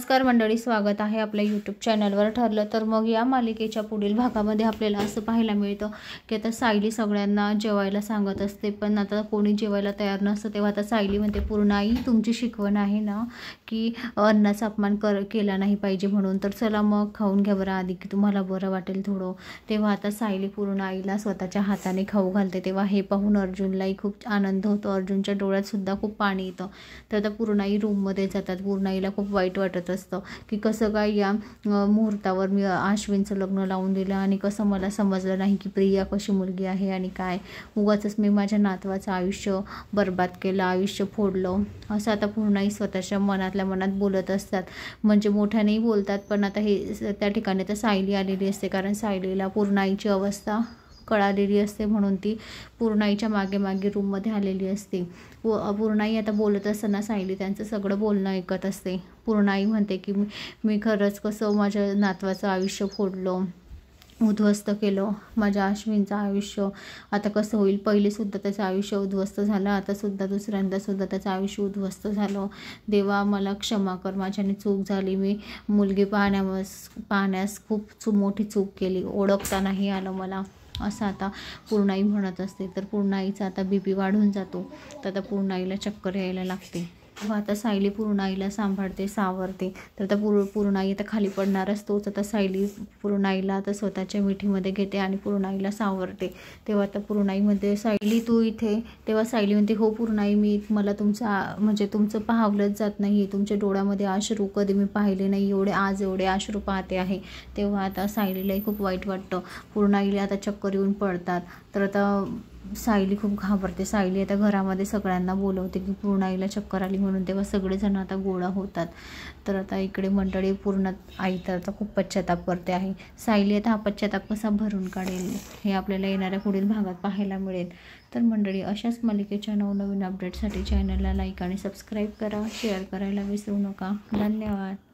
नमस्कार मंडळी, स्वागत आहे आपल्या यूट्यूब चॅनलवर। ठरलं तर मग या मालिकेच्या पुढील भागामध्ये आपल्याला असं पाहायला मिळतं की आता सायली सगळ्यांना जेवायला सांगत असते, पण आता कोणी जेवायला तयार नसतं। तेव्हा आता सायली म्हणते, पूर्णाई तुमची शिकवण आहे ना की अन्नाचा अपमान केला नाही पाहिजे म्हणून, तर चला मग खाऊन घ्या बरं आधी की तुम्हाला बरं वाटेल थोडं। तेव्हा आता सायली पूर्णाईला स्वतःच्या हाताने खाऊ घालते। तेव्हा हे पाहून अर्जुनलाही खूप आनंद होतो, अर्जुनच्या डोळ्यात सुद्धा खूप पाणी येतं। तर आता पूर्णाई रूममध्ये जातात। पूर्णाईला खूप वाईट वाटत असतं की कसं काय या मुहूर्तावर मी आश्विनचं लग्न लावून दिलं आणि कसं मला समजलं नाही की प्रिया कशी मुलगी आहे आणि काय, उगाचच मी माझ्या नातवाचं आयुष्य बर्बाद केलं, आयुष्य फोडलं, असं आता पूर्णाई स्वतःच्या मनातल्या मनात बोलत असतात। म्हणजे मोठ्यानेही बोलतात, पण आता हे त्या ठिकाणी तर सायली आलेली असते, कारण सायलीला पूर्णाईची अवस्था कळालेली असते म्हणून ती पूर्णाईच्या मागे मागे रूममध्ये आलेली असते। पूर्णाई आता बोलत असताना सायली त्यांचं सगळं बोलणं ऐकत असते। पूर्णाई म्हणते की मी खरंच कसं माझ्या नातवाचं आयुष्य फोडलं, उद्ध्वस्त केलं, माझ्या आश्विनचं आयुष्य आता कसं होईल। पहिलेसुद्धा त्याचं आयुष्य उद्ध्वस्त झालं, आता दुसऱ्यांदासुद्धा त्याचं आयुष्य उद्ध्वस्त झालं। देवा मला क्षमा कर, माझ्याने चूक झाली, मी मुलगी पाहण्यास खूप मोठी चूक केली, ओळखता नाही आलं मला, असं आता पूर्णाई म्हणत असते। तर पूर्णाईचा आता BP वाढून जातो, तर आता पूर्णाईला चक्कर यायला लागते। आता सायली पूर्णाईला सांभाळते, सावरते। तर आता पूर्णाई आता खाली पडणार असतोच, आता सायली पूर्णाईला आता स्वतःच्या मिठीमध्ये घेते आणि पूर्णाईला सावरते। तेव्हा आता पूर्णाईमध्ये सायली तू इथे, तेव्हा सायली म्हणते हो पूर्णाई, मला तुमचं पाहावलंच जात नाही, तुमच्या डोळ्यामध्ये अश्रू कधी मी पाहिले नाही, आज एवढे अश्रू पाहते आहे। तेव्हा आता सायलीलाही खूप वाईट वाटतं, पूर्णाईला आता चक्कर येऊन पडतात। तर आता सायली खूप घाबरते। सायली आता घरामध्ये सगळ्यांना बोलवते की पूर्णाईला चक्कर आली म्हणून। तेव्हा सगळेजण आता गोळा होतात। तर आता इकडे मंडळी पूर्ण आई तर आता खूप पश्चाताप करते आहे। सायली आता हा पश्चाताप कसा भरून काढेल हे आपल्याला येणाऱ्या पुढील भागात पाहायला मिळेल। तर मंडळी, अशाच मालिकेच्या नवनवीन अपडेटसाठी चॅनलला लाईक आणि सबस्क्राईब करा, शेअर करायला विसरू नका। धन्यवाद।